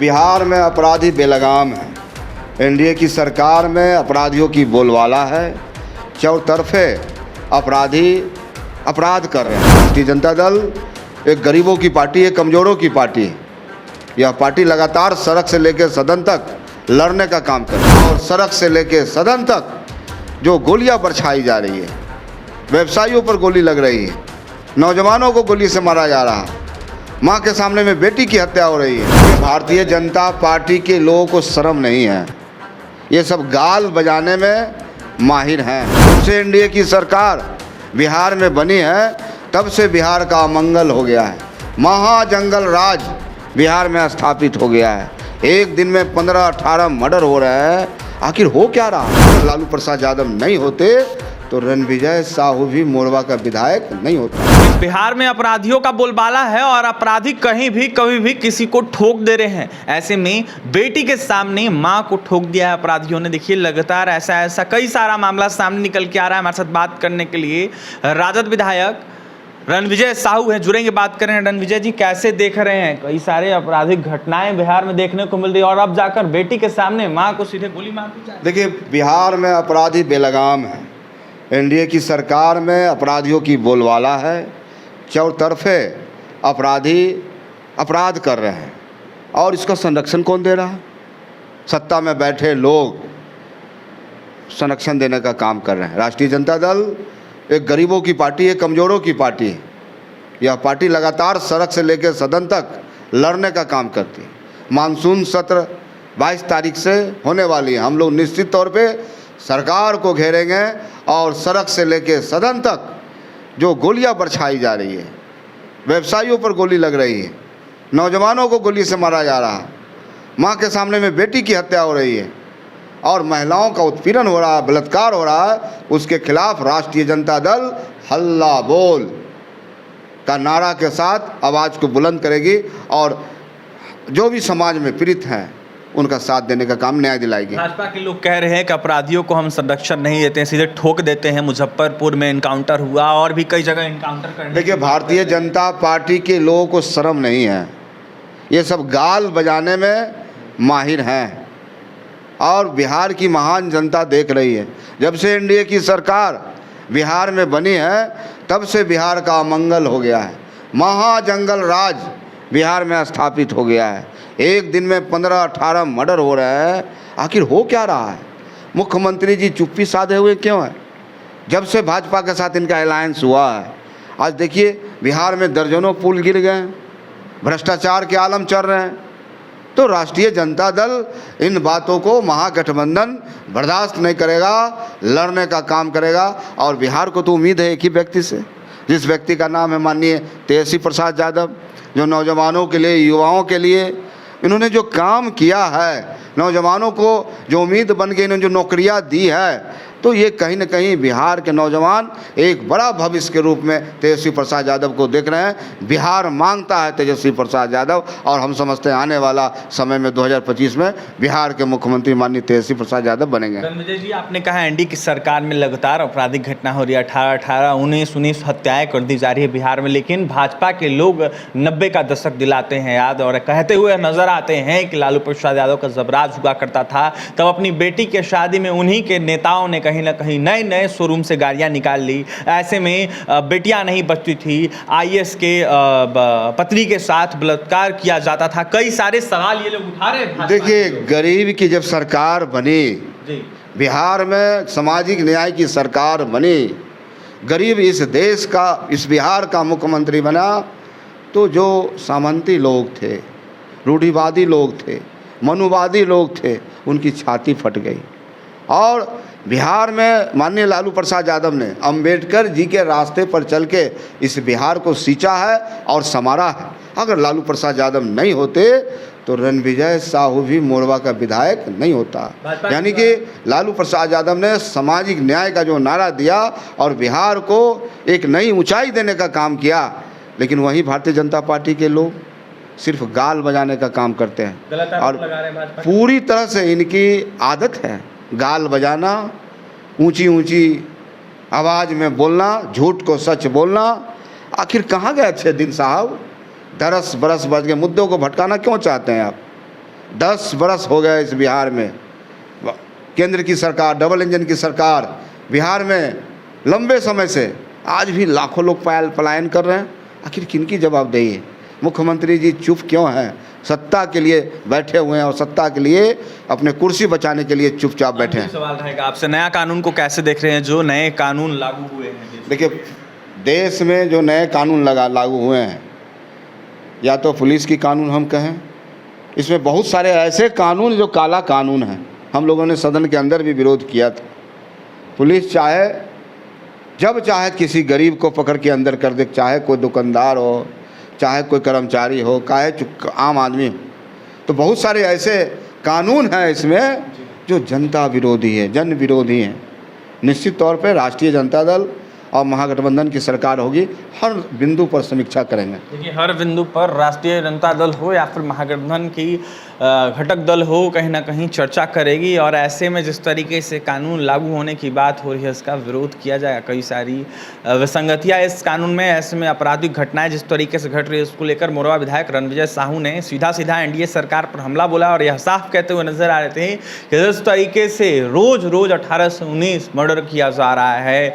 बिहार में अपराधी बेलगाम है। एनडीए की सरकार में अपराधियों की बोलबाला है। चौतरफे अपराधी अपराध कर रहे हैं। राष्ट्रीय जनता दल एक गरीबों की पार्टी है, कमज़ोरों की पार्टी है। यह पार्टी लगातार सड़क से लेकर सदन तक लड़ने का काम कर रही है और सड़क से लेकर सदन तक जो गोलियां बरछाई जा रही है, व्यवसायियों पर गोली लग रही है, नौजवानों को गोली से मारा जा रहा है, माँ के सामने में बेटी की हत्या हो रही है। भारतीय जनता पार्टी के लोगों को शर्म नहीं है। ये सब गाल बजाने में माहिर हैं। जब से एनडीए की सरकार बिहार में बनी है तब से बिहार का अमंगल हो गया है। महाजंगल राज बिहार में स्थापित हो गया है। एक दिन में 15-18 मर्डर हो रहे हैं। आखिर हो क्या रहा है? लालू प्रसाद यादव नहीं होते तो रणविजय साहू भी मोरवा का विधायक नहीं होता। बिहार में अपराधियों का बोलबाला है और अपराधी कहीं भी कभी भी किसी को ठोक दे रहे हैं। ऐसे में बेटी के सामने मां को ठोक दिया है अपराधियों ने। देखिए लगातार ऐसा कई सारा मामला सामने निकल के आ रहा है। हमारे साथ बात करने के लिए राजद विधायक रणविजय साहू हैं, जुड़ेंगे, बात करें। रणविजय जी, कैसे देख रहे हैं? कई सारे आपराधिक घटनाएं बिहार में देखने को मिल रही है और अब जाकर बेटी के सामने माँ को सीधे गोली मार दी जाए। देखिए, बिहार में अपराधी बेलगाम है। एनडीए की सरकार में अपराधियों की बोलबाला है। चौतरफे अपराधी अपराध कर रहे हैं और इसका संरक्षण कौन दे रहा है? सत्ता में बैठे लोग संरक्षण देने का काम कर रहे हैं। राष्ट्रीय जनता दल एक गरीबों की पार्टी है, कमज़ोरों की पार्टी है। यह पार्टी लगातार सड़क से लेकर सदन तक लड़ने का काम करती है। मानसून सत्र 22 तारीख से होने वाली है। हम लोग निश्चित तौर पे सरकार को घेरेंगे और सड़क से लेकर सदन तक जो गोलियां बरछाई जा रही है, व्यवसायियों पर गोली लग रही है, नौजवानों को गोली से मारा जा रहा है, माँ के सामने में बेटी की हत्या हो रही है और महिलाओं का उत्पीड़न हो रहा है, बलात्कार हो रहा है, उसके खिलाफ राष्ट्रीय जनता दल हल्ला बोल का नारा के साथ आवाज़ को बुलंद करेगी और जो भी समाज में पीड़ित हैं उनका साथ देने का काम, न्याय दिलाएगी। भाजपा के लोग कह रहे हैं कि अपराधियों को हम संरक्षण नहीं देते हैं, सीधे ठोक देते हैं। मुजफ्फरपुर में इनकाउंटर हुआ और भी कई जगह इनकाउंटर करने। देखिए, भारतीय जनता पार्टी के लोगों को शर्म नहीं है। ये सब गाल बजाने में माहिर हैं और बिहार की महान जनता देख रही है। जब से एनडीए की सरकार बिहार में बनी है तब से बिहार का अमंगल हो गया है। महाजंगल राज बिहार में स्थापित हो गया है। एक दिन में 15-18 मर्डर हो रहे हैं। आखिर हो क्या रहा है? मुख्यमंत्री जी चुप्पी साधे हुए क्यों हैं? जब से भाजपा के साथ इनका अलायंस हुआ है, आज देखिए बिहार में दर्जनों पुल गिर गए, भ्रष्टाचार के आलम चल रहे हैं। तो राष्ट्रीय जनता दल इन बातों को महागठबंधन बर्दाश्त नहीं करेगा, लड़ने का काम करेगा। और बिहार को तो उम्मीद है एक ही व्यक्ति से, जिस व्यक्ति का नाम है माननीय तेजस्वी प्रसाद यादव, जो नौजवानों के लिए, युवाओं के लिए इन्होंने जो काम किया है, नौजवानों को जो उम्मीद बन के इन्होंने जो नौकरियां दी है, तो ये कहीं न कहीं बिहार के नौजवान एक बड़ा भविष्य के रूप में तेजस्वी प्रसाद यादव को देख रहे हैं। बिहार मांगता है तेजस्वी प्रसाद यादव और हम समझते हैं आने वाला समय में 2025 में बिहार के मुख्यमंत्री माननीय तेजस्वी प्रसाद यादव बनेंगे। रणविजय जी, आपने कहा एनडीए की सरकार में लगातार आपराधिक घटना हो रही है, 18-18, 19-19 हत्याएं कर दी जा रही है बिहार में, लेकिन भाजपा के लोग 90 का दशक दिलाते हैं याद और कहते हुए नजर आते हैं कि लालू प्रसाद यादव का जबराज हुआ करता था। तब अपनी बेटी के शादी में उन्हीं के नेताओं ने कहीं ना कहीं नए शोरूम से गाड़ियां निकाल ली। ऐसे में बेटियां नहीं बचती थी। आईएएस के पत्नी के साथ बलात्कार किया जाता था। कई सारे सवाल ये लोग उठा रहे हैं। देखिए, गरीब की जब सरकार बनी, बिहार में सामाजिक न्याय की सरकार बनी, गरीब इस देश का, इस बिहार का मुख्यमंत्री बना, तो जो सामंती लोग थे, रूढ़िवादी लोग थे, मनुवादी लोग थे, उनकी छाती फट गई। और बिहार में माननीय लालू प्रसाद यादव ने अंबेडकर जी के रास्ते पर चल के इस बिहार को सींचा है और संवारा है। अगर लालू प्रसाद यादव नहीं होते तो रणविजय साहू भी मोरवा का विधायक नहीं होता। यानी कि लालू प्रसाद यादव ने सामाजिक न्याय का जो नारा दिया और बिहार को एक नई ऊंचाई देने का काम किया, लेकिन वहीं भारतीय जनता पार्टी के लोग सिर्फ गाल बजाने का काम करते हैं और पूरी तरह से इनकी आदत है गाल बजाना, ऊंची ऊंची आवाज़ में बोलना, झूठ को सच बोलना। आखिर कहाँ गए अच्छे दिन साहब? 10 बरस बच गए, मुद्दों को भटकाना क्यों चाहते हैं आप? 10 बरस हो गए इस बिहार में। केंद्र की सरकार, डबल इंजन की सरकार बिहार में लंबे समय से, आज भी लाखों लोग पलायन कर रहे हैं। आखिर किनकी जवाबदेही है? मुख्यमंत्री जी चुप क्यों हैं? सत्ता के लिए बैठे हुए हैं और सत्ता के लिए, अपने कुर्सी बचाने के लिए चुपचाप बैठे हैं। सवाल रहेगा आपसे, नया कानून को कैसे देख रहे हैं, जो नए कानून लागू हुए हैं? देखिए, देश में जो नए कानून लागू हुए हैं, या तो पुलिस की कानून हम कहें, इसमें बहुत सारे ऐसे कानून जो काला कानून हैं। हम लोगों ने सदन के अंदर भी विरोध किया था। पुलिस चाहे जब चाहे किसी गरीब को पकड़ के अंदर कर दे, चाहे कोई दुकानदार हो, चाहे कोई कर्मचारी हो, चाहे आम आदमी हो। तो बहुत सारे ऐसे कानून हैं इसमें जो जनता विरोधी है, जन विरोधी हैं। निश्चित तौर पे राष्ट्रीय जनता दल और महागठबंधन की सरकार होगी, हर बिंदु पर समीक्षा करेंगे। देखिए, हर बिंदु पर राष्ट्रीय जनता दल हो या फिर महागठबंधन की घटक दल हो, कहीं ना कहीं चर्चा करेगी। और ऐसे में जिस तरीके से कानून लागू होने की बात हो रही है, इसका विरोध किया जाएगा। कई सारी विसंगतियाँ इस कानून में, ऐसे में आपराधिक घटनाएं जिस तरीके से घट रही है, उसको लेकर मोरवा विधायक रणविजय साहू ने सीधा एनडीए सरकार पर हमला बोला और यह साफ कहते हुए नजर आ रहे थे कि जिस तरीके से रोज 18 से 19 मर्डर किया जा रहा है,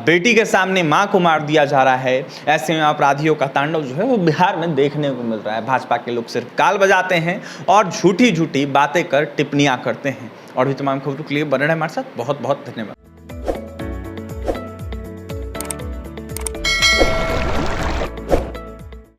बेटी के सामने मां को मार दिया जा रहा है, ऐसे में अपराधियों का तांडव जो है वो बिहार में देखने को मिल रहा है। भाजपा के लोग सिर्फ काल बजाते हैं और झूठी बातें कर टिप्पणियां करते हैं। और भी तमाम खबरों के लिए बने रहें हमारे साथ। बहुत बहुत धन्यवाद।